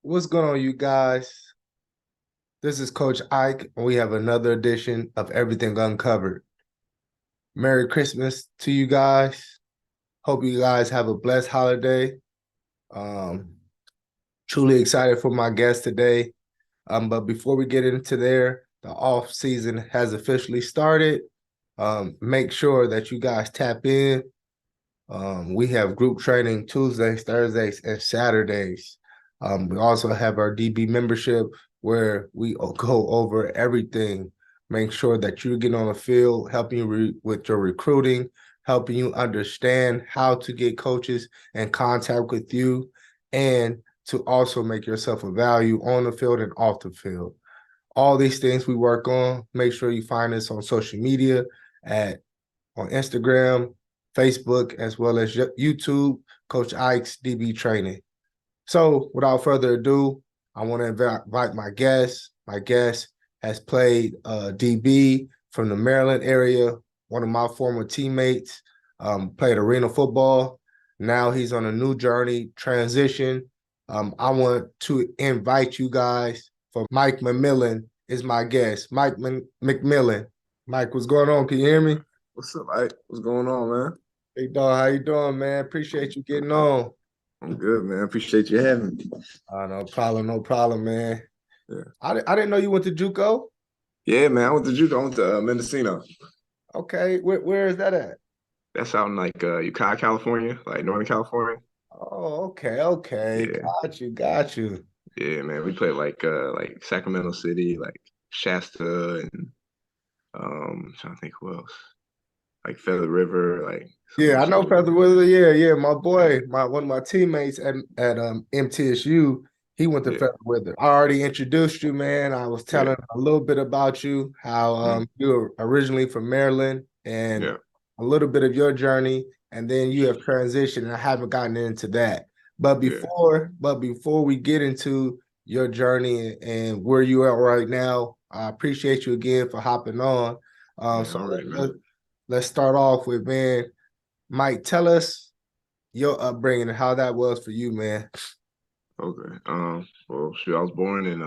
What's going on, you guys? This is Coach Ike, and we have another edition of Everything Uncovered. Merry Christmas to you guys. Hope you guys have a blessed holiday. Um, Truly excited for my guest today. But before we get into there, the off season has officially started. Make sure that you guys tap in. We have group training Tuesdays, Thursdays, and Saturdays. We also have our DB membership where we go over everything, make sure that you get on the field, helping you with your recruiting, helping you understand how to get coaches in contact with you, and to also make yourself a value on the field and off the field. All these things we work on. Make sure you find us on social media at on Instagram, Facebook, as well as YouTube, Coach Ike's DB Training. So without further ado, I want to invite my guest. My guest has played DB from the Maryland area, one of my former teammates, played arena football. Now he's on a new journey, transition. I want to invite you guys for Mike McMillan is my guest. Mike McMillan. Mike, what's going on? Can you hear me? What's up, Ike? What's going on, man? Hey, dog, how you doing, man? Appreciate you getting on. I'm good, man. Appreciate you having me. No problem, man. Yeah, I didn't know you went to JUCO. yeah, man. I went to Juco. I went to Mendocino. Okay, where is that at? That's out in like Ukiah, California, like Northern California. Oh, okay. Yeah, Got you. yeah, man. We played like Sacramento City, like Shasta, and I'm trying to think who else. Like Feather River, like some Yeah, other I know schools. Featherweather. Yeah. My Yeah, boy, my one of my teammates at MTSU, he went to yeah, Featherweather. I already introduced you, man. I was yeah, telling a little bit about you, how mm, you were originally from Maryland and yeah, a little bit of your journey, and then you have transitioned, and I haven't gotten into that. yeah. But before we get into your journey and where you are right now, I appreciate you again for hopping on. Man, So all right, man. let's start off with, man, Mike, tell us your upbringing and how that was for you, man. Okay. Well, shoot, I was born in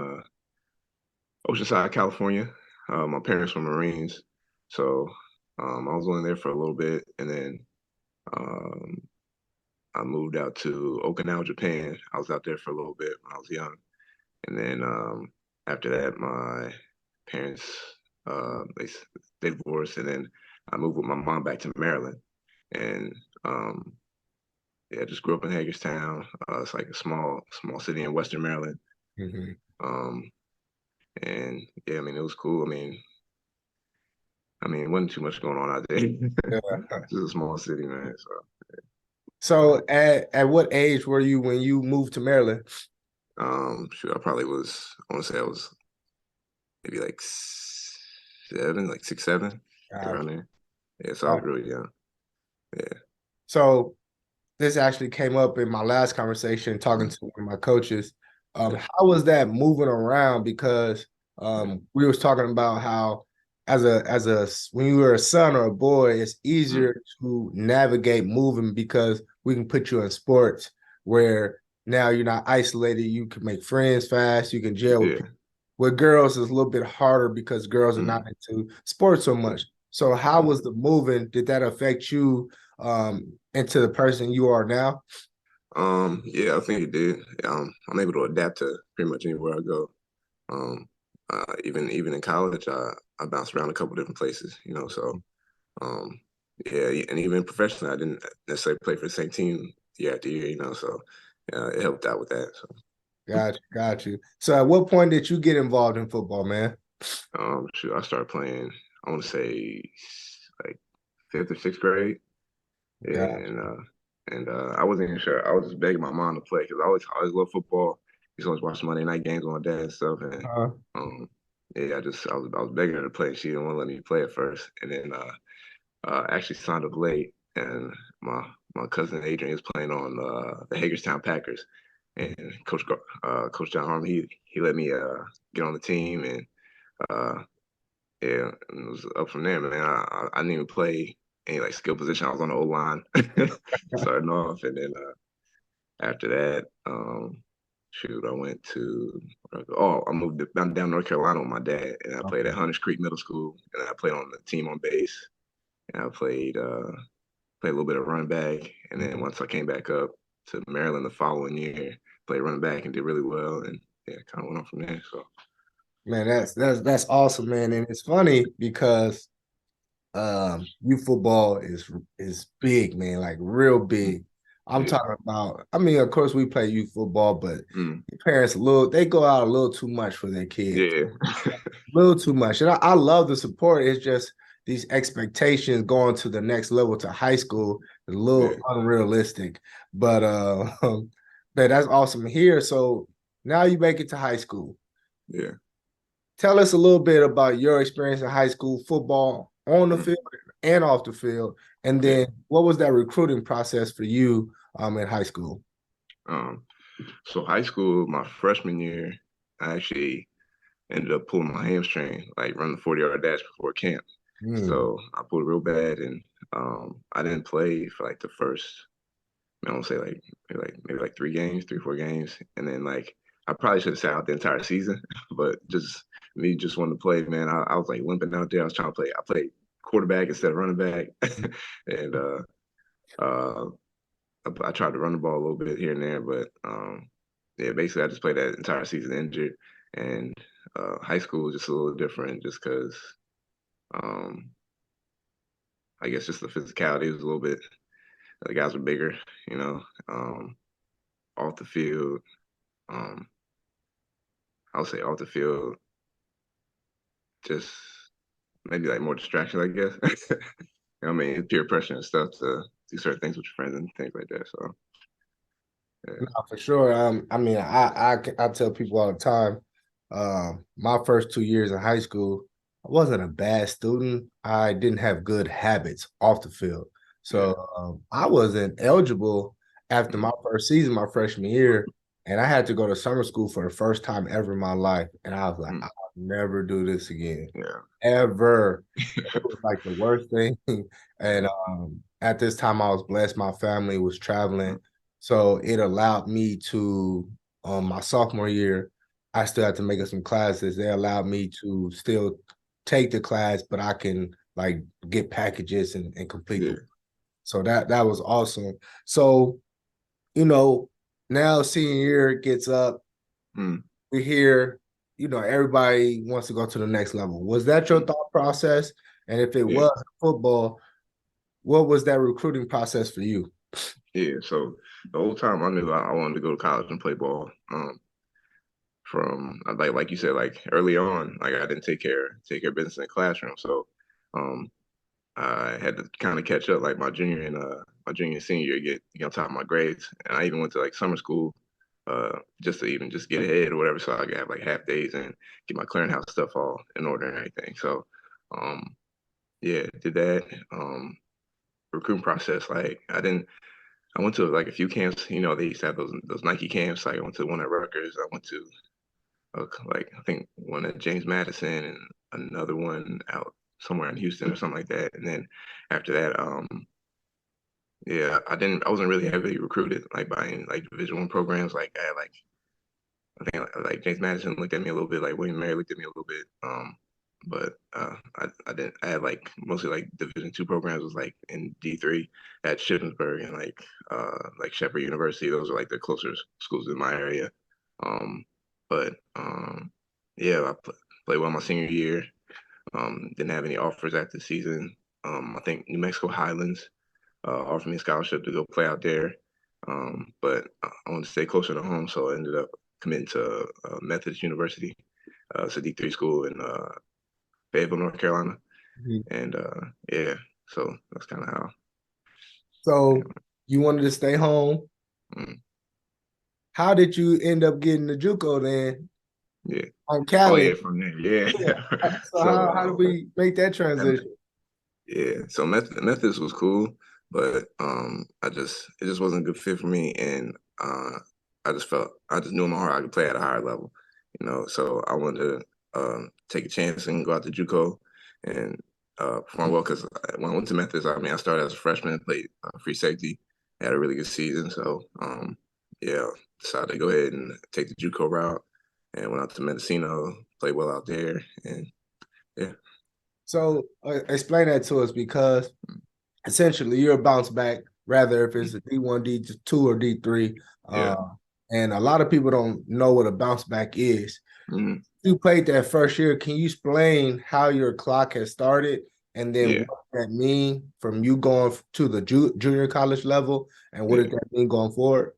Oceanside, California. My parents were Marines, so I was only there for a little bit, and then um, I moved out to Okinawa, Japan. I was out there for a little bit when I was young, and then after that, my parents they divorced, and then I moved with my mom back to Maryland, and um, yeah, I just grew up in Hagerstown. It's like a small city in Western Maryland. Mhm. Um, and yeah, I mean it was cool. I mean, it wasn't too much going on out there. Yeah. Just a small city, man. So, So at what age were you when you moved to Maryland? shoot, I probably was. I want to say I was maybe like seven, like 6, 7, Uh, around there. Yeah, so I uh, was really young. Yeah, so this actually came up in my last conversation talking mm, to one of my coaches. yeah, How was that moving around? Because yeah, we was talking about how as a when you were a son or a boy, it's mm, easier to navigate moving because we can put you in sports where now you're not isolated. You can make friends fast. You can gel with yeah. people. With girls, it's a little bit harder because girls are not Mm, into sports so much. So how mm. was the moving? Did that affect you into the person you are now? Yeah, I think it did. I'm able to adapt to pretty much anywhere I go. Um, even in college, I bounced around a couple different places, So Um, yeah, and even professionally, I didn't necessarily play for the same team year after year, So it helped out with that. So Got you. So at what point did you get involved in football, man? shoot, I started playing. I want to say like fifth or sixth grade. Yeah, Got and I wasn't even sure. I was just begging my mom to play because I always loved football. Used to always watch Monday night games with my dad and stuff. And uh, um, yeah, I was begging her to play. She didn't want to let me play at first, and then actually signed up late, and my cousin Adrian is playing on the Hagerstown Packers, and Coach John Harmon he let me get on the team, and uh, yeah, and it was up from there, man. I didn't even play any like skill position. I was on the O line starting off, and then after that. shoot, I went to I moved down North Carolina with my dad, and I played at Okay. Hunters Creek Middle School, and I played on the team on base, and I played a little bit of running back, and then Mhm. once I came back up to Maryland the following year, played running back and did really well, and yeah, kind of went on from there. So Man, that's awesome, man. And it's funny because youth football is big, man, like real big. I'm yeah, talking about, I mean, of course we play youth football, but mm, the parents they go out a little too much for their kids. yeah, A little too much. And I love the support. It's just these expectations going to the next level to high school is a yeah, little unrealistic. But but that's awesome here. So now you make it to high school. yeah. Tell us a little bit about your experience in high school football on the Mm, field and off the field. And yeah. then what was that recruiting process for you in high school? Um, so high school, my freshman year, I actually ended up pulling my hamstring, like running the 40-yard dash before camp. Mm, So I pulled it real bad, and I didn't play for like the first, I don't say like maybe like 3 games, 3 4 games, and then like I probably should have sat out the entire season, but just me just wanting to play, man. I was like limping out there. I was trying to play. I played quarterback instead of running back, and uh, I tried to run the ball a little bit here and there, but yeah, basically I just played that entire season injured, and high school was just a little different, just because um, I guess just the physicality was a little bit. The guys were bigger, you know, off the field. Um, I'll say off the field, just maybe like more distraction, I guess. You know what I mean? Peer pressure and stuff to do certain things with your friends and things like that. So no, yeah, for sure. I mean, I tell people all the time, my first 2 years in high school, I wasn't a bad student. I didn't have good habits off the field. yeah, So I wasn't eligible after mm, my first season, my freshman year, and I had to go to summer school for the first time ever in my life. And I was like, mm, I'll never do this again, yeah, ever. It was like the worst thing. And yeah, at this time, I was blessed. My family was mm, traveling. So it allowed me to, my sophomore year, I still had to make up some classes. They allowed me to still take the class, but I can like get packages and complete yeah, them. So that was awesome. So, you know, now senior year gets up, mm, we hear, everybody wants to go to the next level. Was that your mm, thought process? And if it yeah, was football, what was that recruiting process for you? yeah. So the whole time I knew I wanted to go to college and play ball. From like you said, like early on, like I didn't take care of business in the classroom. So um, I had to kind of catch up like my junior and senior year, get on top of my grades. And I even went to like summer school just to even just get ahead or whatever. So I could have like half days and get my clearinghouse stuff all in order and everything. So um, yeah, did that. Recruiting process, like I went to like a few camps, they used to have those Nike camps. Like I went to one at Rutgers. I went to like I think one at James Madison and another one out somewhere in Houston or something like that. And then after that, yeah, I wasn't really heavily recruited like by any like Division I programs. Like I had like I think like James Madison looked at me a little bit, like William Mary looked at me a little bit. But I didn't. I had like mostly like Division II programs was like in D3 at Shippensburg and like Shepherd University. Those are like the closer schools in my area. Um, but yeah, played well my senior year. Didn't have any offers after the season. I think New Mexico Highlands offered me a scholarship to go play out there. But I wanted to stay closer to home, so I ended up committing to Methodist University. It's a D3 school in Fayetteville, North Carolina. Mhm. And yeah, so that's kind of how. So you wanted to stay home. Mm, How did you end up getting the JUCO then yeah. on Oh Cali? yeah, from there. Yeah. Yeah. So So how did we make that transition? yeah, so Methodist was cool, but it just wasn't a good fit for me, and I just knew in my heart I could play at a higher level, So I wanted to take a chance and go out to JUCO and perform well because when I went to Methodist, I mean I started as a freshman, played free safety, had a really good season, so yeah, decided to go ahead and take the JUCO route and went out to Mendocino, played well out there, and yeah. So explain that to us because essentially you're a bounce back, rather if it's a D1, D2, or D3. Yeah. And a lot of people don't know what a bounce back is. Mm, You played that first year. Can you explain how your clock has started and then yeah. what that mean from you going to the junior college level and what Yeah. did that mean going forward?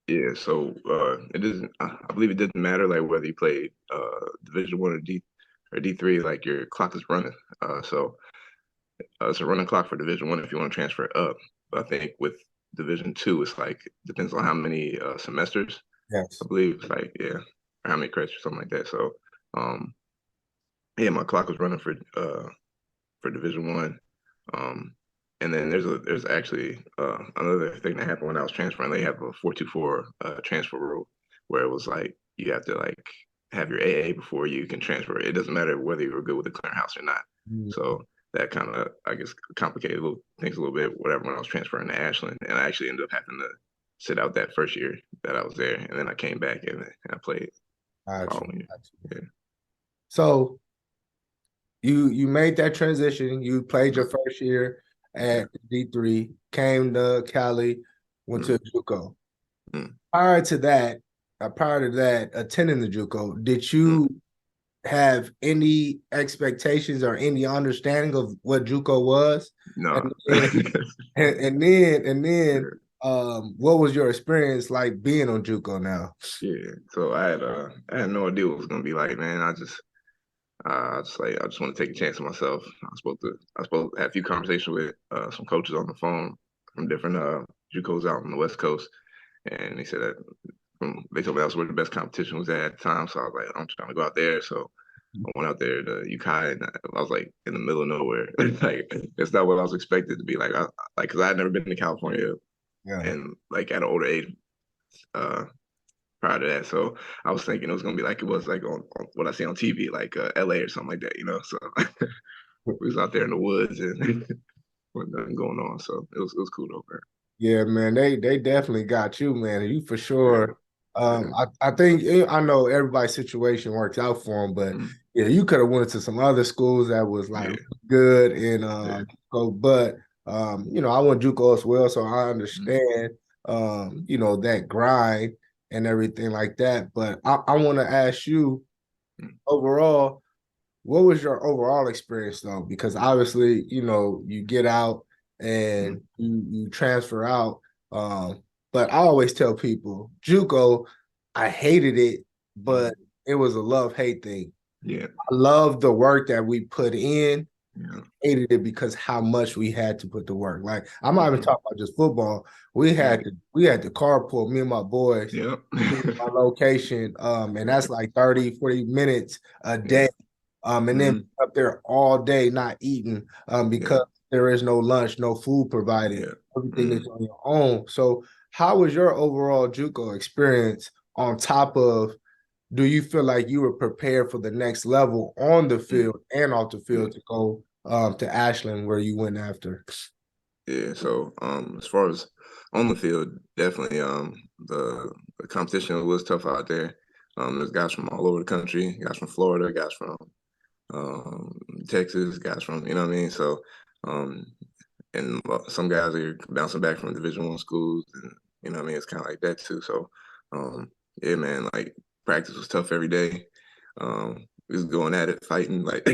Yeah. So it doesn't. I believe it doesn't matter like whether you played Division 1 or D3. Like your clock is running. So it's a running clock for Division 1 if you want to transfer up. But I think with Division 2, it's like depends on how many semesters. I Yes. believe it's like yeah, or how many credits or something like that. So um, yeah, my clock was running for Division 1. Um, and then there's actually another thing that happened when I was transferring. They have a 4.24 transfer rule where it was like you have to like have your AA before you can transfer. It doesn't matter whether you were good with the clearinghouse or not. Mm. So that kind of I guess complicated things a little bit. Whatever when I was transferring to Ashland, and I actually ended up having to sit out that first year that I was there, and then I came back and I played the Got you. following Got you. year. So you made that transition. You played your first year Yeah. at D3, came to Cali, went Mm, to JUCO. mm, Prior to that, prior to that, attending the JUCO, did mm. you have any expectations or any understanding of what JUCO was? And No. then, and then, what was your experience like being on JUCO now? Yeah, so I had no idea what it was gonna be like, man. I just want to take a chance on myself. I was supposed to have a few conversations with some coaches on the phone from different JUCOs out on the West Coast, and they said that they told me that was where the best competition was at the time. So I was like, I'm trying to go out there. So I went out there to UCI, and I was like in the middle of nowhere. Like it's not what I was expected to be like. Because I had never been to California, Yeah. and like at an older age. Uh, Prior to that. So I was thinking it was gonna be like it was like on what I see on TV, like LA or something like that, you know. So we was out there in the woods and wasn't nothing going on. So it was cool over Yeah, man, they definitely got you, man. You for there. sure. Yeah, I think I know everybody's situation works out for them, but yeah, yeah, you could have went to some other schools that was like yeah, good and yeah, go, but I went JUCO as well, so I mm, understand that grind and everything like that. But I want to ask you mm, overall, what was your overall experience though? Because obviously, you get out mm, and you transfer out. But I always tell people, JUCO, I hated it, mm, but it was a love-hate thing. yeah, I love the work that we put in, yeah, hated it because how much we had to put the work. Like I'm not even mm, talking about just football. We yeah, had to we had to carpool, me and my boys, yeah, to my location. And that's like 30, 40 minutes a yeah, day. And then mm, up there all day not eating yeah, because there is no lunch, no food provided. yeah, Everything mm, is on your own. So how was your overall JUCO experience on top of do you feel like you were prepared for the next level on the mm, field and off the yeah. field to go to Ashland where you went after? Yeah, so as far as on the field, definitely the competition was tough out there. There's guys from all over the country, guys from Florida, guys from Texas, guys from you know what I mean. So um, and some guys are bouncing back from Division 1 schools, and you know what I mean. It's kind of like that too. So yeah, man, like practice was tough every day. We was going at it, fighting like.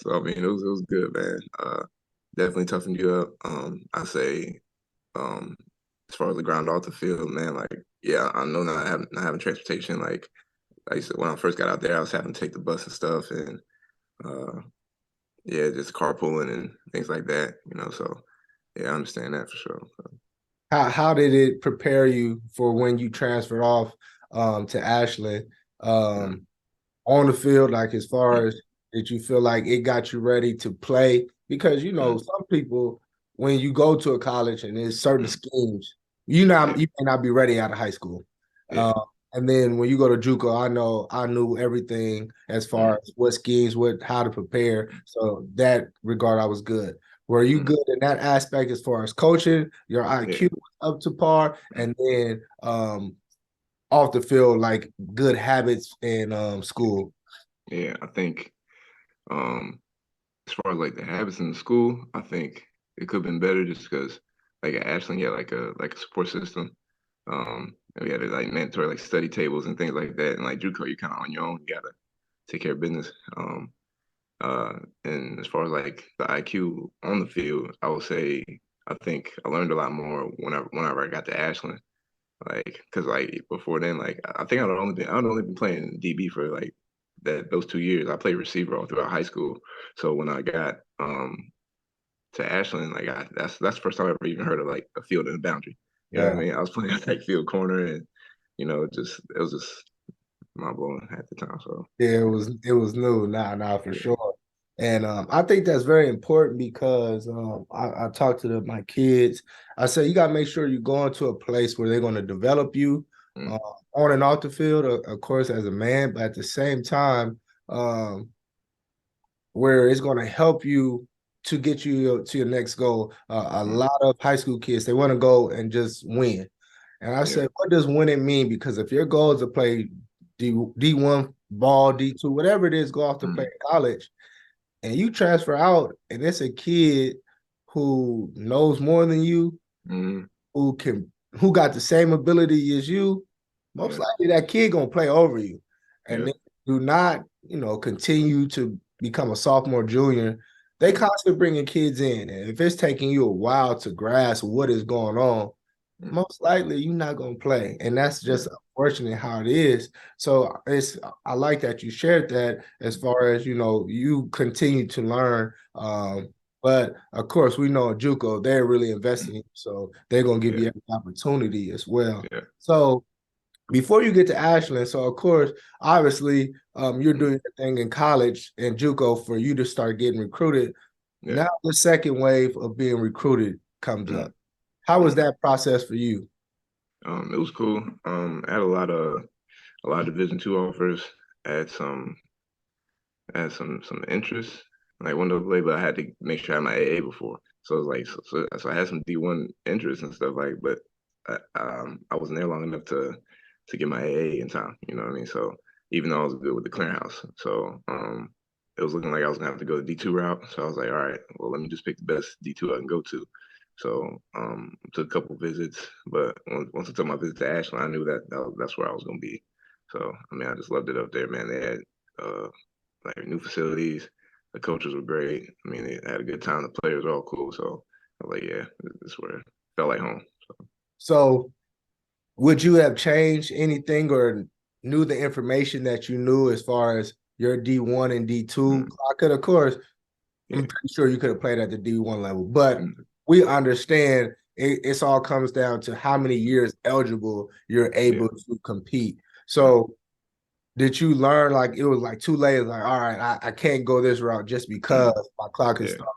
So I mean, it was good, man. Definitely toughened you up. I say, um, as far as the ground off the field, man, like, yeah, I know not having transportation. Like I said, when I first got out there, I was having to take the bus and stuff, and uh, yeah, just carpooling and things like that. You know, so yeah, I understand that for sure. So, How did it prepare you for when you transferred off to Ashland mm, on the field? Like as mm, far as did you feel like it got you ready to play? Because mm, some people when you go to a college and there's certain mm, schemes, yeah, you may not be ready out of high school. yeah, And then when you go to JUCO, I knew everything as mm, far as what schemes, how to prepare. So that regard, I was good. Were you Mm, good in that aspect as far as coaching? Your yeah, IQ was up to par, mm, and then off the field, like good habits in school. yeah. I think um, as far as like the habits in the school, I think it could have been better just because like at Ashland, you had like a support system. And we had like mandatory like study tables and things like that. And like JUCO, you're kind of on your own. You gotta take care of business. Uh, and as far as like the IQ on the field, I would say I think I learned a lot more whenever I got to Ashland. Like, cause like before then, like I think I'd only been playing DB for like those 2 years. I played receiver all throughout high school. So when I got to Ashland, like that's the first time I ever even heard of like a field and a boundary. You know what I Yeah. mean? I was playing like field corner, and it was just mind blowing at the time. So Yeah, yeah, it was new. Nah, for yeah, sure. And I think that's very important because I talk to my kids. I say you got to make sure you're going to a place where they're going to develop you mm, uh, on and off the field, of course, as a man, but at the same time, um, where it's going to help you to get you to your next goal. A mm, lot of high school kids, they want to go and just win. And I yeah, said, what does winning mean? Because if your goal is to play D1 ball, D2, whatever it is, go off to play mm, in college, and you transfer out, and it's a kid who knows more than you, mm, who got the same ability as you, most yeah, likely that kid gonna play over you. And yeah, then do not, continue to become a sophomore, junior. They mm, constantly bringing kids in. And if it's taking you a while to grasp what is going on, mm, most likely you're not gonna play. And that's yeah, just unfortunate how it is. So I like that you shared that as far as you continue to learn. But of course, we know at JUCO they're really investing in you, so they're gonna give yeah, you every opportunity as well. yeah, So before you get to Ashland, so of course, obviously, you're mm, doing your thing in college and JUCO for you to start getting recruited. yeah. Now the second wave of being recruited comes Mm, up. How was mm. that process for you? It was cool. I had a lot of Division II offers. I had some interest. Like one of the label, I had to make sure I had my AA before. So it was like so I had some D1 interest and stuff like, but I wasn't there long enough to get my AA in time. You know what I mean? So even though I was good with the clearinghouse, so it was looking like I was gonna have to go the D2 route. So I was like, all right, well let me just pick the best D2 I can go to. So took a couple visits, but once I took my visit to Ashland, I knew that's where I was gonna be. So I mean, I just loved it up there, man. They had uh, like new facilities. The coaches were great. I mean, they had a good time. The players were all cool. So I was like, yeah, this is where it felt like home. So So would you have changed anything or knew the information that you knew as far as your D1 and D2? mm, I could, of course, I'm yeah, pretty sure you could have played at the D1 level, but mm, we understand it's all comes down to how many years eligible you're yeah, able to compete. mm, So did you learn like it was like too late? Like, all right, I can't go this route just because mm, my clock is yeah, starting.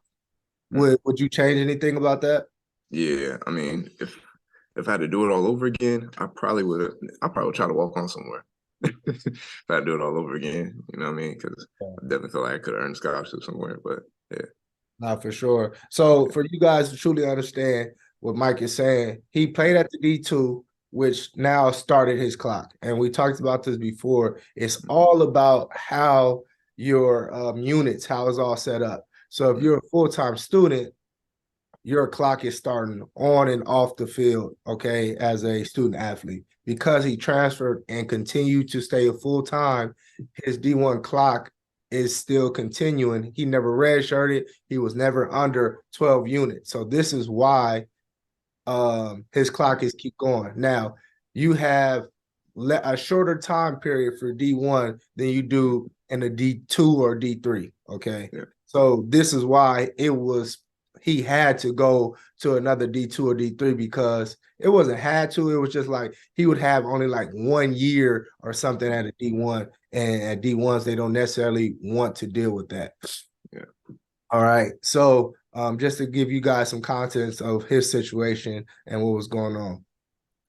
mm, Would you change anything about that? yeah. I mean, if I had to do it all over again, I probably would have. I probably would try to walk on somewhere. If I had to do it all over again, you know what I mean? Because I definitely feel like I could have earned a scholarship somewhere. But yeah, Not for sure. So for you guys to truly understand what Mike is saying, he played at the D2, which now started his clock. And we talked about this before. It's mm, all about how your units, how it's all set up. So if mm, you're a full-time student, your clock is starting on and off the field, okay, as a student athlete. Because he transferred and continued to stay a full time, his D1 clock is still continuing. He never redshirted. He was never under 12 units. So this is why his clock is keep going. Now, you have a shorter time period for D1 than you do in a D2 or D3, okay? yeah, So this is why he had to go to another D2 or D3 because it wasn't had to, it was just like he would have only like 1 year or something at a D1, and at D1s they don't necessarily want to deal with that. yeah, All right. So just to give you guys some context of his situation and what was going on.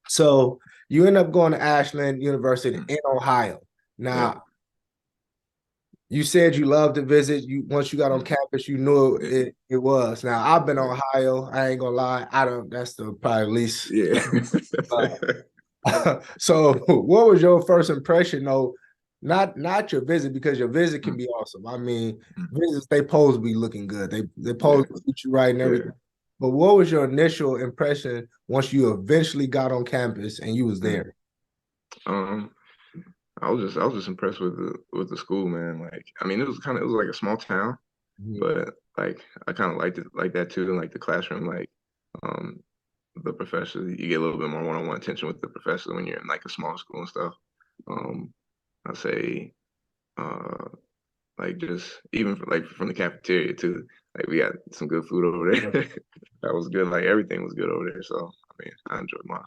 So you end up going to Ashland University mm, in Ohio. yeah, Now, You said you loved to visit. You once you got on Mm, campus, you knew yeah, it was. Now I've been yeah, Ohio. I ain't gonna lie. I don't. That's the probably least. yeah. So, what was your first impression though? Not your visit because your visit can Mm, be awesome. I mean, mm, visits they pose to be looking good. They yeah, pose to treat you right and yeah. everything. But what was your initial impression once you eventually got on campus and you was Mm. there? Um, I was just impressed with the school, man. Like, I mean, it was like a small town, Mhm. but like I kind of liked it like that too. And like the classroom, like um, the professor, you get a little bit more one-on-one attention with the professor when you're in like a small school and stuff. Um, I say, uh, like just even like from the cafeteria too. Like we got some good food over there. That was good. Like everything was good over there. So I mean, I enjoyed my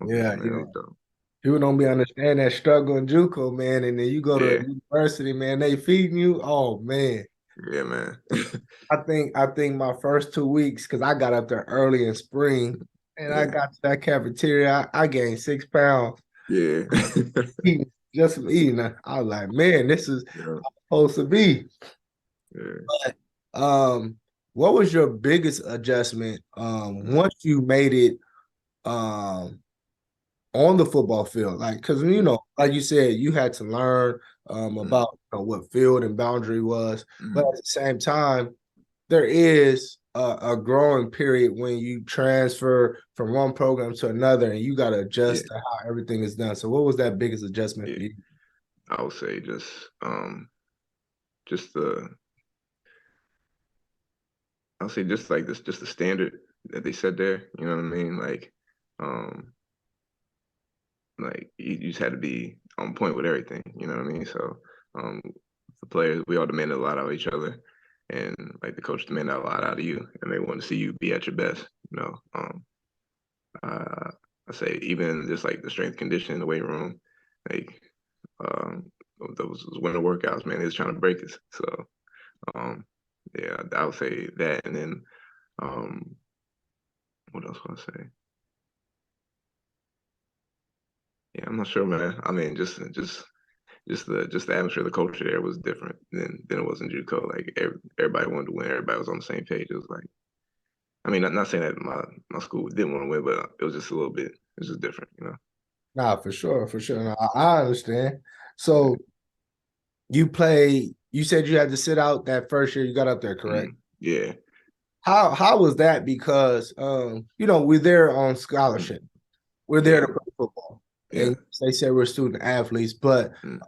Yeah, visit, man. It yeah. was dope. People don't be understand that struggle in JUCO, man, and then you go to Yeah, university, man. They feeding you. Oh man, yeah, man. I think my first 2 weeks because I got up there early in spring, and I Yeah, got to that cafeteria. I gained 6 pounds yeah, eating, just from eating. I was like, man, this is yeah, supposed to be. yeah. Um, what was your biggest adjustment Mm, once you made it um on the football field? Like, because mm, like you said, you had to learn mm, about what field and boundary was, but mm. at the same time, there is a growing period when you transfer from one program to another, and you got to Yeah, adjust to how everything is done. So, what was that biggest adjustment yeah. for you? I would say just the I'll say just like this, just the standard that they set there. You know what I mean? Um, like you just had to be on point with everything. You know what I mean? So, um, the players, we all demanded a lot out of each other, and like the coach demanded a lot out of you, and they want to see you be at your best. Uh, I say even just like the strength conditioning, the weight room, like um, those winter workouts, man, they was trying to break us. So, um, yeah, I would say that, and then um, what else would I say? Yeah, I'm not sure, man. I mean, just the atmosphere, the culture there was different than it was in JUCO. Like everybody wanted to win, everybody was on the same page. It was like, I mean, not saying that my school didn't want to win, but it was just a little bit. It was just different, you know. Nah, for sure, for sure. Nah, I understand. Yeah. So, you play. You said you had to sit out that first year you got up there, correct? Yeah. How was that? Because we're there on Mm, scholarship. We're there yeah. to play football. Yeah. And they say we're student athletes, but Mm,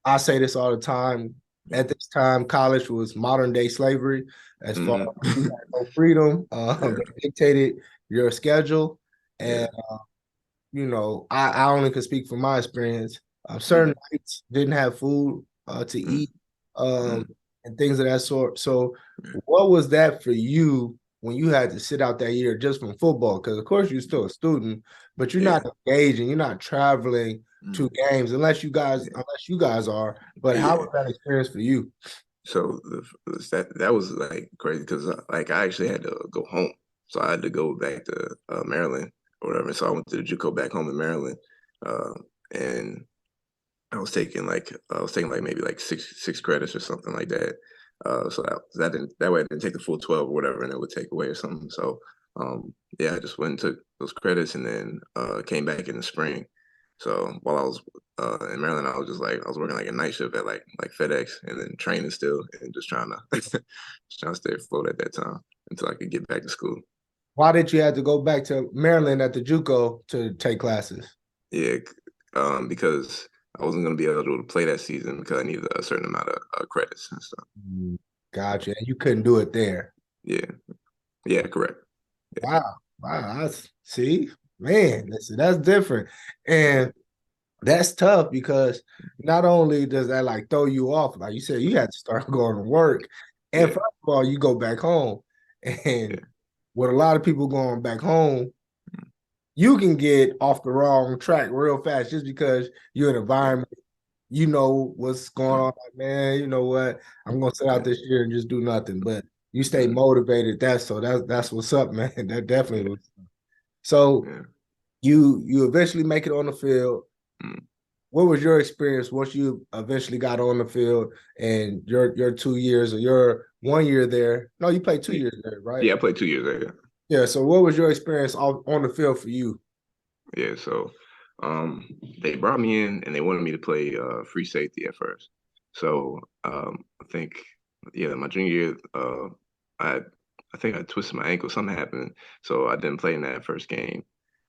I say this all the time. yeah. At this time, college was modern day slavery. As far Hmm. as you had no freedom, Yeah. they dictated your schedule. Yeah. And I only can speak from my experience. Mm, Certain nights didn't have food to mm, eat, um, mm, and things of that sort. So, yeah. what was that for you when you had to sit out that year just from football? Because of course you're still a student, but you're Yeah. not engaging, you're not traveling to Mm, games yeah. unless you guys are. But how Yeah. was that experience for you? So that was like crazy because like I actually had to go home, so I had to go back to Maryland or whatever. So I went to the JUCO back home in Maryland, uh, and I was taking like maybe like six credits or something like that. So that way I didn't take the full 12 or whatever, and it would take away or something. So yeah, I just went and took those credits and then came back in the spring. So while I was in Maryland, I was working like a night shift at like FedEx and then training still and just trying to just trying to stay afloat at that time until I could get back to school. Why did you have to go back to Maryland at the JUCO to take classes? Yeah, because I wasn't going to be eligible to play that season because I needed a certain amount of credits and stuff. Gotcha. And you couldn't do it there. Yeah, yeah, correct. Yeah, Wow. Wow. That's see, man, that's different. And that's tough because not only does that like throw you off, like you said, you had to start going to work. And yeah, first of all, you go back home. yeah, And with a lot of people going back home, you can get off the wrong track real fast just because you're in an yeah, environment, you know what's going on. Like, man, you know what? I'm gonna sit out yeah, this year and just do nothing. But you stay mm, motivated. That's what's up, man. That yeah, definitely was. So yeah, you eventually make it on the field. mm, what was your experience once you eventually got on the field and your 2 years or your 1 year there? No, you played 2 years there, right? Yeah, I played 2 years there. Yeah. So what was your experience on the field for you? Yeah, so they brought me in and they wanted me to play free safety at first. So I think my junior year, I I think I twisted my ankle. Something happened, so I didn't play in that first game.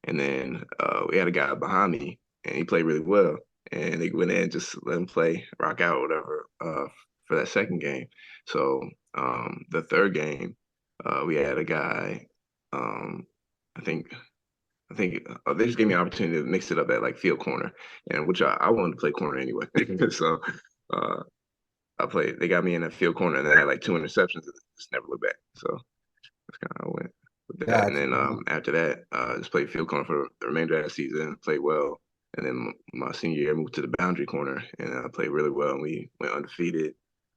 And then we had a guy behind me, and he played really well. And they went in and just let him play, rock out, whatever, for that second game. So the third game, we had a guy. Um, I think they just gave me an opportunity to mix it up at like field corner, and which I wanted to play corner anyway. So uh, I played. They got me in that field corner, and then I had like 2 interceptions, and just never looked back. So that's kind of how I went with that. And Gotcha. then after that, just played field corner for the remainder of that season. Played well, and then my senior year, I moved to the boundary corner, and I played really well. And we went undefeated.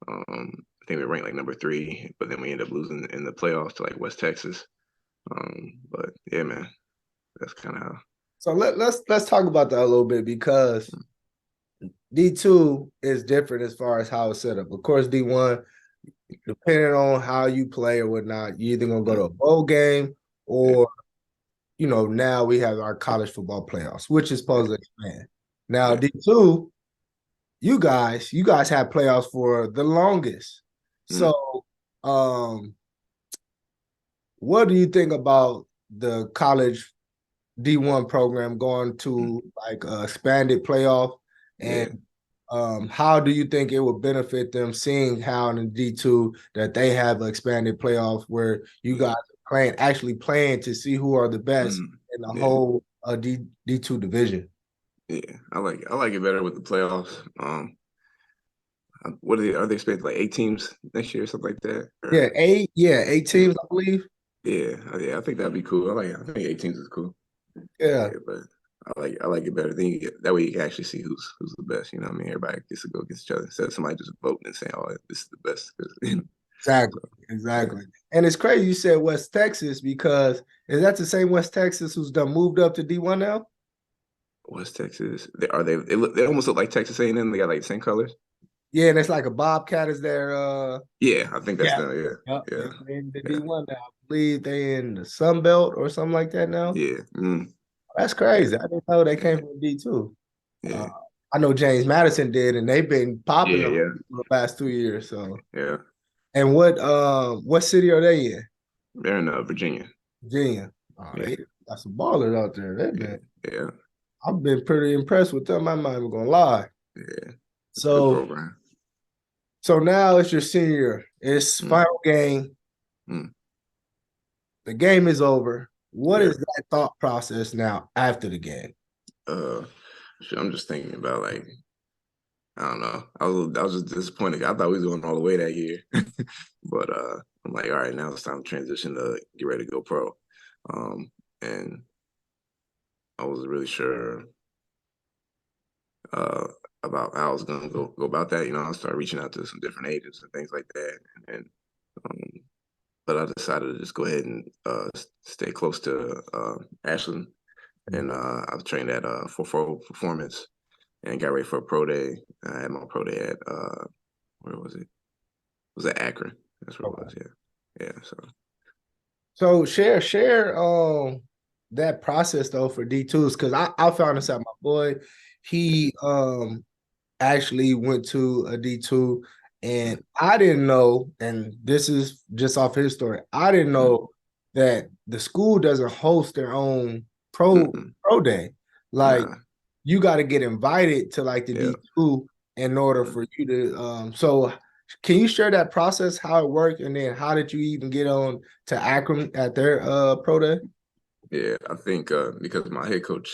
I think we ranked like number 3, but then we ended up losing in the playoffs to like West Texas. But yeah, man, that's kind of how. So let's talk about that a little bit because D2 is different as far as how it's set up. Of course, D1, depending on how you play or whatnot, you're either gonna go to a bowl game Yeah, or now we have our college football playoffs, which is yeah, supposed to expand. Now, yeah. D2, you guys have playoffs for the longest. Mm, So, what do you think about the college D1 program going mm, to like a expanded playoff? And yeah. how do you think it would benefit them seeing how in D2 that they have an expanded playoff where you Yeah. guys are actually playing to see who are the best Mm, in the yeah. whole D2 division? Yeah. I like it better with the playoffs. What are they expecting, like 8 teams next year or something like that? Yeah, Or eight yeah, teams, I believe. yeah. I think that'd be cool. I think 8 teams is cool. Yeah, Yeah, but I like it better. Then that way you can actually see who's the best. You know what I mean? Everybody gets to go against each other instead of somebody just voting and saying, "Oh, this is the best." 'Cause, exactly, so, yeah. exactly. And it's crazy you said West Texas because is that the same West Texas who's done moved up to D1 now? West Texas. They almost look like Texas A&M. They got like the same colors. Yeah, and it's like a Bobcat is there. Yeah, I think that's Yeah. them. Yep. Yeah, They yeah, in the yeah, D1 now. I believe they in the Sun Belt or something like that now. yeah. That's Yeah, crazy. I didn't know they yeah, came from D2. Uh, yeah, I know James Madison did, and they've been popping yeah, up yeah, for the last 2 years. So, yeah. and what city are they in? They're in Virginia. Virginia. Oh, Yeah, they got some ballers out there. They've yeah, been. yeah, I've been pretty impressed with them. I'm not even gonna lie. yeah. It's a good So, program. so now it's your senior year. It's Mm, final game. mm, The game is over. What yeah. is that thought process now after the game? Uh, I'm just thinking about like I don't know. I was just disappointed. I thought we was going all the way that year, but I'm like, all right, now it's time to transition to get ready to go pro. And I wasn't really sure uh, about how I was gonna go about that. I started reaching out to some different agents and things like that, and um, but I decided to just go ahead and stay close to Ashland, and I trained at 4 Performance and got ready for a pro day. I had my pro day at where was it? It was at Akron. That's where it Okay. was. Yeah, yeah. So So share that process though for D2s because I found this out. My boy, he actually went to a D2 mm, and I didn't know, and this is just off his story. I didn't mm, know that the school doesn't host their own pro day. Like nah, you got to get invited to like the yeah. D2 in order Mm. for you to so can you share that process, how it worked, and then how did you even get on to Akron at their pro day? Yeah, I think because my head coach,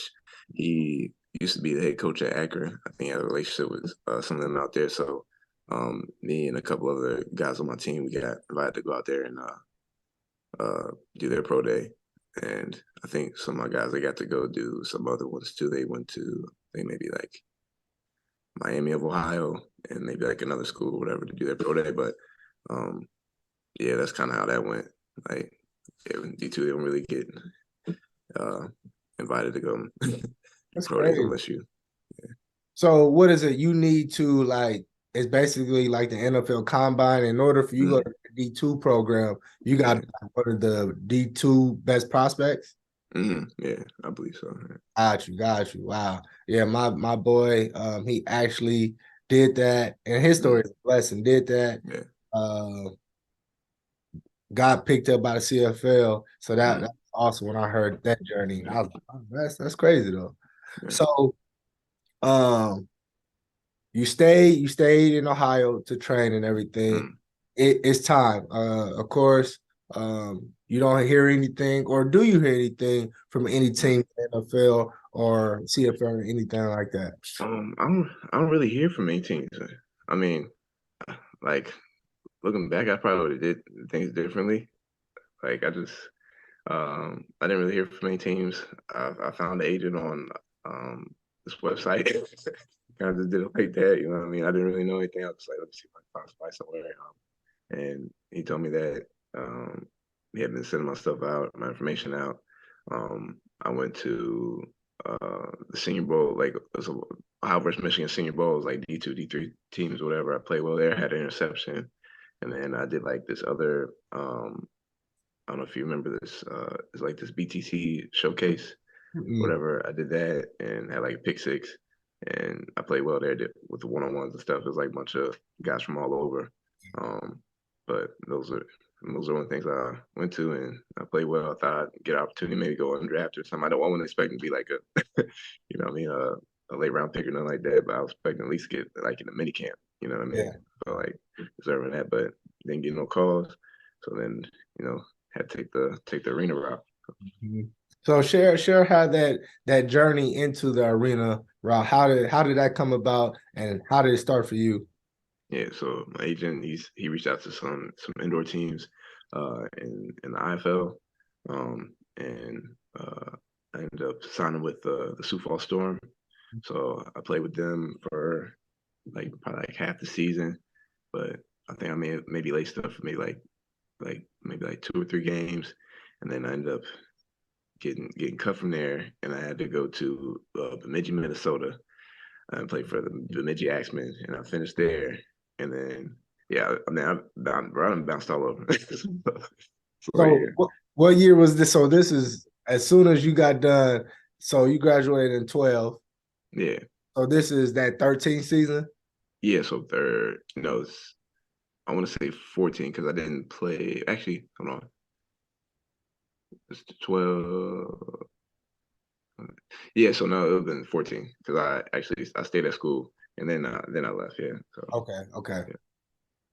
he used to be the head coach at Akron. I think he had a relationship with some of them out there. So me and a couple other guys on my team, we got invited to go out there and do their pro day. And I think some of my guys, they got to go do some other ones too. They went to, I think maybe like Miami of Ohio and maybe like another school or whatever to do their pro day. But um, yeah, that's kind of how that went. Like, yeah, D2, they don't really get uh, invited to go That's pro days crazy. unless you. Yeah. So what is it? You need to like it's basically like the NFL combine. In order for you to go to the D2 program, you got Yeah. to go to the D2 best prospects. Yeah, I believe so. Got you. Wow. Yeah, my boy, he actually did that, and his Mm, story is a blessing. Did that, yeah. uh, got picked up by the CFL. So that's Mm, awesome when I heard that journey. yeah. I was like, oh, that's crazy though. Yeah. So, um, you stayed in Ohio to train and everything. Mm, It's time. Of course, you don't hear anything, or do you hear anything from any mm. team in the NFL or CFL or anything like that? I don't really hear from any teams. I mean, like looking back, I probably would have did things differently. Like I didn't really hear from any teams. I found the agent on um this website. Kind of just did it like that, you know what I mean? I didn't really know anything. I was like, let me see if I can find somebody somewhere. And he told me that he had been sending my stuff out, my information out. I went to the Senior Bowl, like it was a Ohio versus Michigan Senior Bowl, it was like D2, D3 teams, whatever. I played well there, had an interception, and then I did like this other. I don't know if you remember this. It's like this BTC showcase, Mm, whatever. I did that and had like a pick six, and I played well there with the one on ones and stuff. It was like a bunch of guys from all over. Um, but those are one things I went to, and I played well. I thought I'd get an opportunity, maybe go undrafted or something. I wasn't expecting to be like a, you know, what I mean, a late round pick or nothing like that. But I was expecting at least get like in a mini camp. You know what I mean? yeah. So like deserving that, but didn't get no calls. So then, you know, had to take the arena route. Mhm. So share how that journey into the arena route. How did that come about, and how did it start for you? Yeah, so my agent, he reached out to some indoor teams in the IFL, and I ended up signing with the Sioux Falls Storm. So I played with them for like probably like half the season, but I think I maybe late stuff for maybe like 2 or 3 games, and then I ended up getting cut from there, and I had to go to Bemidji, Minnesota, and played for the Bemidji Axemen, and I finished there. And then, yeah, I mean, I'm bounced all over. So So yeah, what year was this? So this is as soon as you got done. So you graduated in 12. yeah, So this is that 13th season. yeah. So third, I want to say 14 because I didn't play. Actually, hold on, it's 12. Yeah, so no, it would have been 14 because I stayed at school and then I left. Yeah, so Okay. yeah,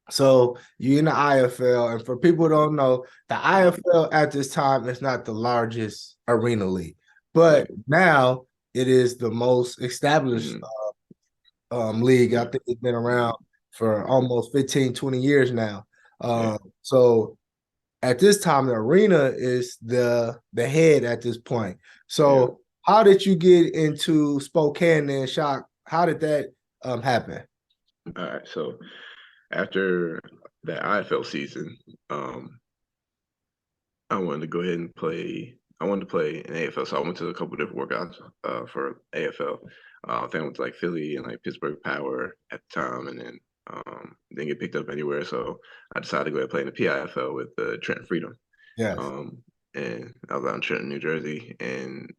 So you in the IFL, and for people who don't know, the mm, IFL at this time is not the largest arena league, yeah, but now it is the most established mm, league. I yeah, think it's been around for almost 15, 20 years now. yeah, So at this time, the arena is the head at this point. yeah. So how did you get into Spokane and Shock? How did that happen? All right, so after that IFL season, um, I wanted to go ahead and play. I wanted to play in AFL, so I went to a couple different workouts for AFL. I think I went to like Philly and like Pittsburgh Power at the time, and then didn't get picked up anywhere. So I decided to go ahead and play in the PIFL with Trenton Freedom. Yes. Um, and I was out in Trenton, New Jersey, and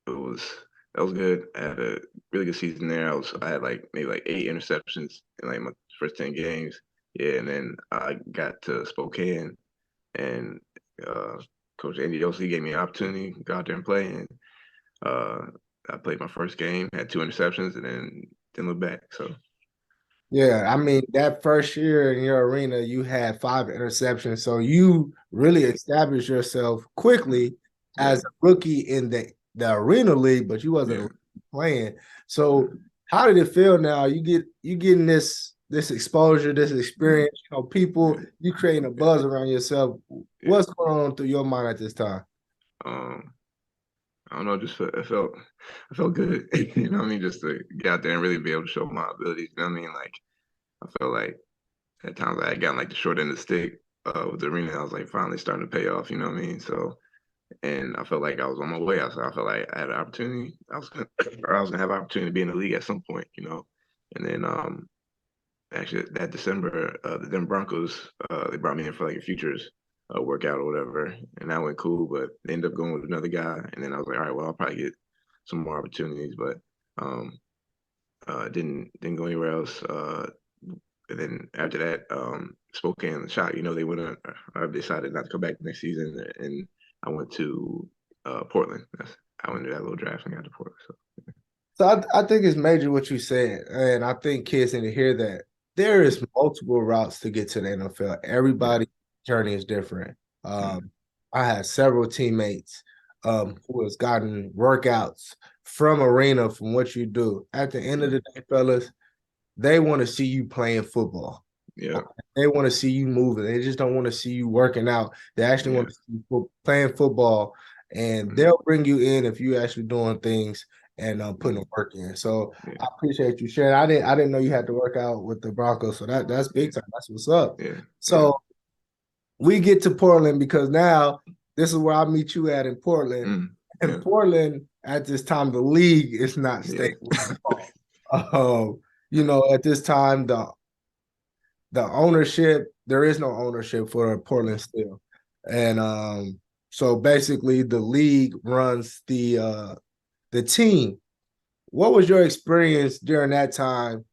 it was that was good. I had a really good season there. I had like maybe like 8 interceptions in like my first 10 games. Yeah, and then I got to Spokane, and uh, Coach Andy Osi gave me an opportunity to go out there and play. And uh, I played my first game, had 2 interceptions, and then didn't look back. So Yeah, I yeah, mean that first year in your arena, you had 5 interceptions, so you really established yourself quickly yeah, as a rookie in the arena league, but you wasn't yeah, playing. So how did it feel now? You getting this exposure, this experience. You know, people yeah, you creating a yeah, buzz around yourself. yeah. What's going on through your mind at this time? Um, I don't know, I felt good. You know what I mean? Just to get out there and really be able to show my abilities. You know what I mean? Like I felt like at times I had gotten like the short end of the stick with the arena. I was like finally starting to pay off. You know what I mean? So and I felt like I was on my way. I felt like I had an opportunity. I was gonna have an opportunity to be in the league at some point, you know. And then actually that December, the Denver Broncos they brought me in for like a futures workout or whatever, and that went cool. But they ended up going with another guy, and then I was like, all right, well, I'll probably get some more opportunities, but um, didn't go anywhere else. And then after that, Spokane shot. You know, they went. I decided not to come back next season, and I went to Portland. I went to that little draft and got to Portland. So So I think it's major what you said, and I think kids need to hear that there yeah, is multiple routes to get to the NFL. yeah, Everybody's journey is different. mm, I had several teammates who has gotten workouts from arena from what you do. At the end of yeah, the day, fellas, they want to see you playing football. yeah, They want to see you moving. They just don't want to see you working out. They actually yeah, want to see you playing football, and mm, they'll bring you in if you actually doing things and putting mm, the work in. So I yeah, appreciate you sharing. I didn't know you had to work out with the Broncos, so that's big yeah, time. That's what's up. yeah, yeah, So we get to Portland because now this is where I meet you at in Portland. In yeah, Portland, at this time, the league is not yeah, stable at all. At this time, the ownership, there is no ownership for Portland still. And so basically the league runs the team. What was your experience during that time?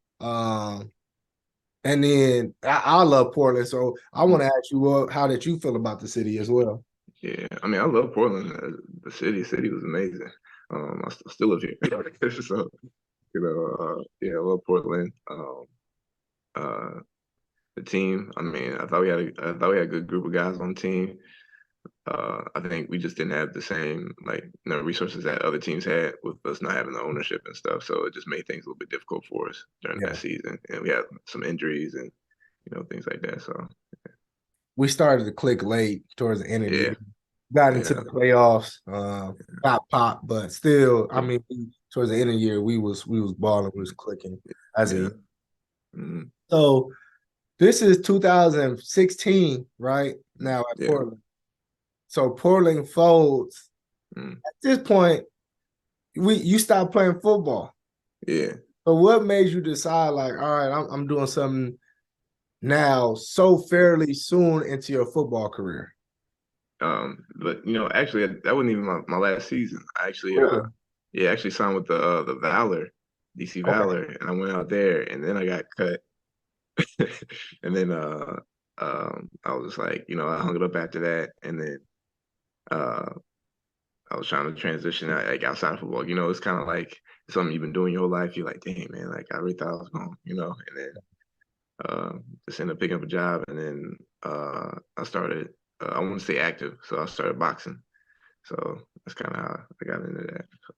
And then I love Portland, so I want to ask you, how did you feel about the city as well? yeah. I mean, I love Portland. The city was amazing. Still live here, so yeah, I love Portland. Uh, the team. I mean, I thought we had a good group of guys on the team. I think we just didn't have the same resources that other teams had with us not having the ownership and stuff. So it just made things a little bit difficult for us during that Yeah. season, and we had some injuries and things like that. So We started to click late towards the end of the yeah, year. Got into yeah, the playoffs, got popped, but still, I yeah, mean, towards the end of the year, we was balling, we was clicking as a yeah, unit. mm-hmm, So this is 2016, right now at yeah, Portland. So Portland folds. mm, At this point, you stopped playing football. yeah. So what made you decide, like, all right, I'm doing something now so fairly soon into your football career? But actually, that wasn't even my last season. I actually, Really? yeah, actually signed with the Valor, DC Okay. Valor, and I went out there, and then I got cut. And then I was just like, I hung it up after that, and then uh, I was trying to transition out, like outside of football. It's kind of like something you've been doing your whole life. You're like, dang man, like I really thought I was gone, and then just ended up picking up a job, and then I started. I want to stay active, so I started boxing. So that's kind of how I got into that. So,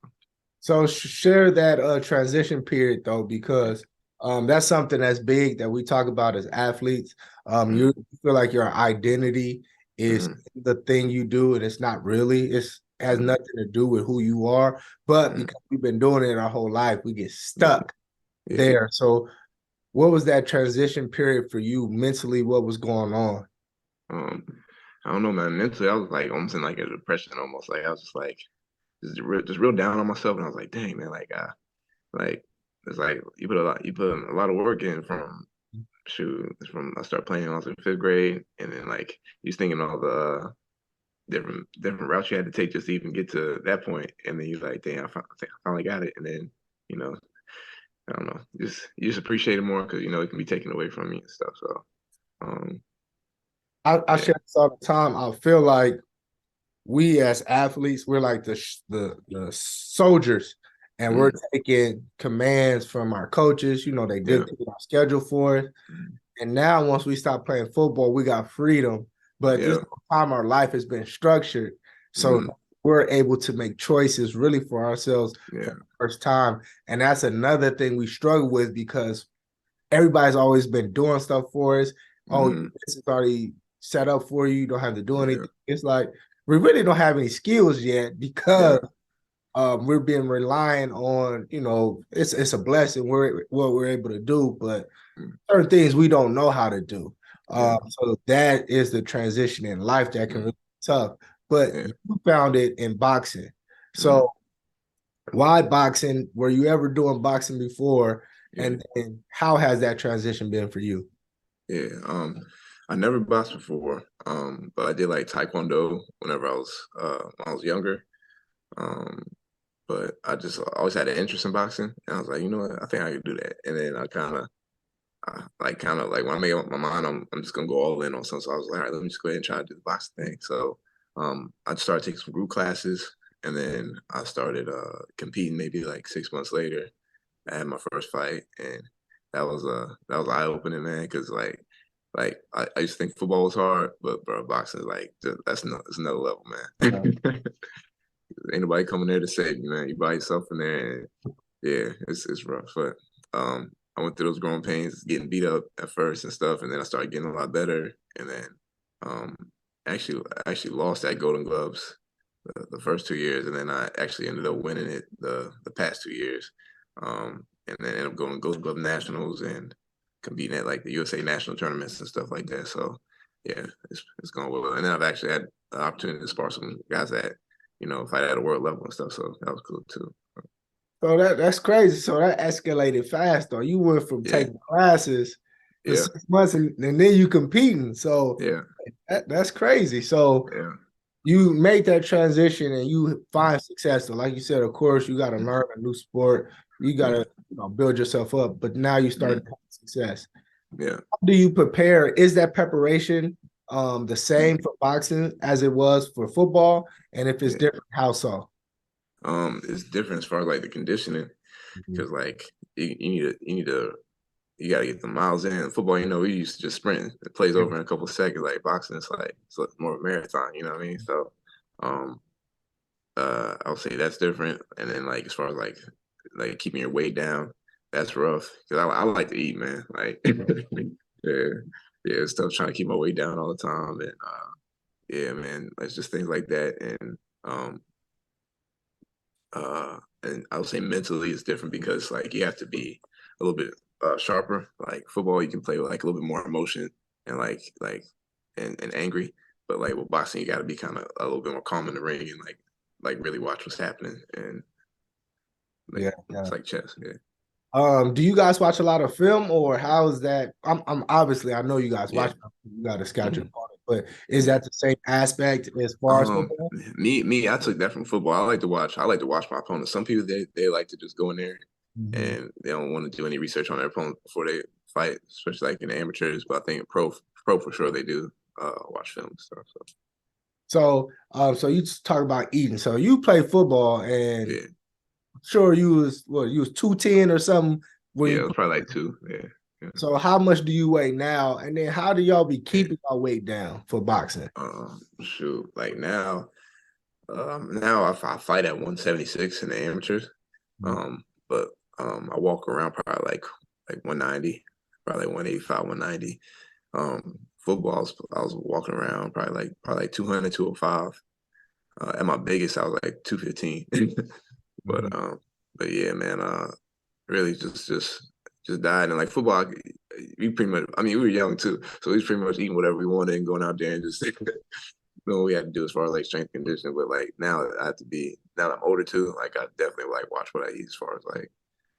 So share that transition period though, because that's something that's big that we talk about as athletes. mm, You feel like your identity is mm, the thing you do, and it's not really. It has mm, nothing to do with who you are. But mm, because we've been doing it our whole life, we get yeah, stuck yeah. there. So what was that transition period for you mentally? What was going on? Um, I don't know, man. Mentally, I was like almost in like a depression, almost like I was just like just real down on myself, and I was like, dang man, like it's like you put a lot of work in from from I started playing when I was in fifth grade, and then like you just thinking all the different routes you had to take just to even get to that point, and then you're like, damn, I think I finally got it, and then you know, I don't know, you just appreciate it more because it can be taken away from you and stuff. So, um, I yeah, share this all the time. I feel like we as athletes, we're like the soldiers, and we're mm, taking commands from our coaches. They yeah, dictate our schedule for us. mm, And now, once we stop playing football, we got freedom. But this yeah, whole time, our life has been structured, so mm, we're able to make choices really for ourselves for yeah, the first time. And that's another thing we struggle with because everybody's always been doing stuff for us. Oh, mm, this is already set up for you. You don't have to do yeah, anything. It's like we really don't have any skills yet yeah, because we're being relying on, it's a blessing what we're able to do, but mm, certain things we don't know how to do. yeah, So that is the transition in life that can mm, really be tough. but yeah, you found it in boxing. mhm, So why boxing? Were you ever doing boxing before? yeah, And then how has that transition been for you? yeah. I never boxed before, but I did like Taekwondo when I was younger. Um, but I just always had an interest in boxing, and I was like, you know what, I think I could do that. And then kind of like when I make up my mind, I'm just gonna go all in on something. So I was like, all right, let me just go ahead and try to do the boxing thing. So I started taking some group classes, and then I started competing maybe like 6 months later. I had my first fight, and that was eye opening, man. Because I used to think football was hard, but bro, boxing is like that's another level, man. Ain't nobody coming there to save you, man. You by yourself in there, and yeah, it's rough. But I went through those growing pains, getting beat up at first and stuff, and then I started getting a lot better, and then um, actually lost at Golden Gloves the first 2 years, and then I actually ended up winning it the past 2 years, and then ended up going to Golden Glove Nationals and competing at like the USA national tournaments and stuff like that. So yeah, it's going well, and then I've actually had the opportunity to spar some guys that fight at a world level and stuff. So that was cool too. So that's crazy. So that escalated fast though. You went from Yeah, taking classes for yeah, 6 months and then you competing. So yeah, that's crazy. So yeah. you made that transition and you find success. So like you said, of course, you got to learn a new sport. You got Yeah, to build yourself up. But now you started mhm, having success. yeah, How do you prepare? Is that preparation the same for boxing as it was for football? And if it's yeah. different, how so? It's different as far as like the conditioning Mhm. because like you gotta get the miles in. Football, we used to just sprint. It plays over in a couple of seconds. Like boxing, it's like more of a marathon. You know what I mean? So, um, I would say that's different. And then like as far as like keeping your weight down, that's rough because I like to eat, man. Like, yeah, yeah, it's tough trying to keep my weight down all the time, and yeah, man, it's just things like that, um, and I would say mentally it's different because like you have to be a little bit sharper. Like football, you can play with like a little bit more emotion and and angry, but like with boxing, you got to be kind of a little bit more calm in the ring and like really watch what's happening and like Yeah, yeah. it's like chess. Yeah, Do you guys watch a lot of film or how is that? I'm obviously I know you guys yeah, watch. You got to scout your hmm opponent, but is yeah. that the same aspect as far as football? Me, I took that from football. I like to watch my opponents. Some people they like to just go in there Mhm. and they don't want to do any research on their opponent before they fight, especially like in the amateurs. But I think pro for sure they do watch film and stuff. So So you just talk about eating. So you play football, and yeah, sure you was 210 or something when yeah, you. it was probably like two. Yeah, yeah. So how much do you weigh now? And then how do y'all be Yeah. keeping your weight down for boxing? Shoot, like now I fight at 176 in the amateurs. But I walk around probably like 190, probably like 185, 190. Footballs, I was walking around probably like 200, 205. At my biggest, I was like 215. Mhm. But but yeah, man, really just died and like football. We pretty much, I mean, we were young too, so we was pretty much eating whatever we wanted and going out there and just doing what we had to do as far as like strength conditioning. But like now, I have to be now that I'm older too. Like I definitely like watch what I eat as far as like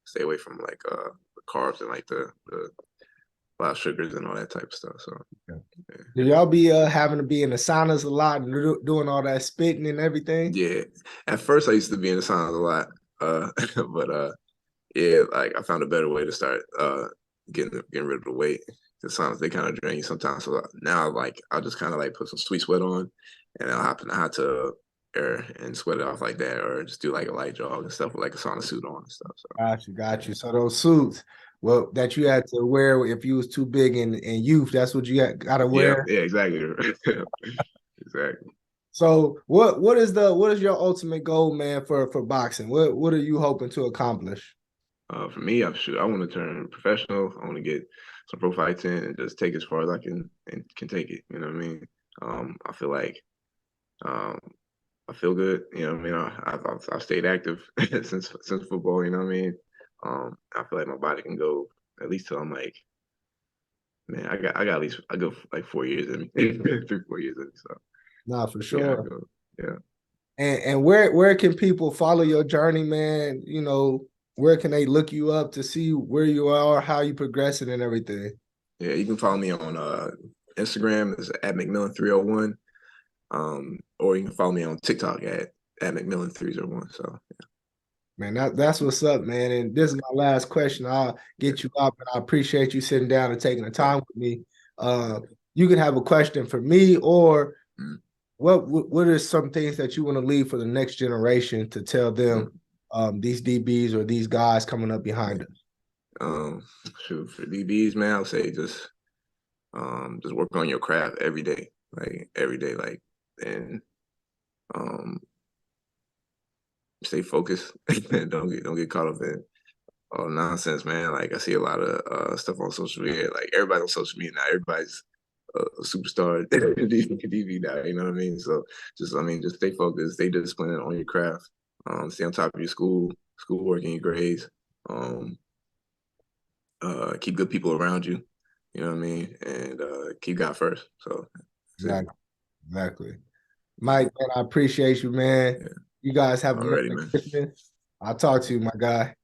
stay away from like the carbs and like the a lot of sugars and all that type of stuff. So yeah. Do y'all be having to be in the saunas a lot and doing all that spitting and everything? Yeah. At first, I used to be in the sauna a lot, but yeah, like I found a better way to start getting rid of the weight. The saunas they kind of drain you sometimes. So now, like I'll just kind of like put some sweet sweat on, and I'll hop in the hot tub and sweat it off like that, or just do like a light jog and stuff with like a sauna suit on and stuff. So Got you. So those suits, well, that you had to wear if you was too big in youth, that's what you got to yeah, wear. yeah, exactly, exactly. So what is your ultimate goal, man, for boxing? What are you hoping to accomplish? For me, I want to turn professional. I want to get some pro fights in and just take it as far as I can and can take it. You know what I mean? I feel like um, I feel good. You know what I mean? I've stayed active since football. You know what I mean? I feel like my body can go at least till I'm like, man, I got at least I go like 4 years in me, 3 4 years in me. So Nah, for yeah, I sure. go. Yeah. And where can people follow your journey, man? You know, where can they look you up to see where you are, how you progressing and everything? Yeah, you can follow me on Instagram is at McMillan301. Or you can follow me on TikTok at McMillan301. So Man, that's what's up, man. And this is my last question. I'll yeah, get you up, and I appreciate you sitting down and taking the yeah. time with me. You can have a question for me, or Mm, what are some things that you want to leave for the next generation to tell them, mm, these DBs or these guys coming up yeah. behind us? Um, Shoot, for DBs, man, I would say just work on your craft every day, like, and um stay focused. Don't get caught up in all nonsense, man. Like I see a lot of stuff on social media. Like everybody's on social media now. Everybody's a superstar DB now. You know what I mean? So just stay focused, stay disciplined on your craft. Stay on top of your schoolwork and your grades. Um, Keep good people around you. You know what I mean? And keep God first. So that's it. Exactly, exactly. Mike, man, I appreciate you, man. Yeah. You guys have a Already, Merry man. Christmas. I'll talk to you, my guy.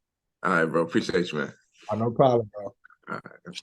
All right, bro. Appreciate you, man. No problem, bro. All right.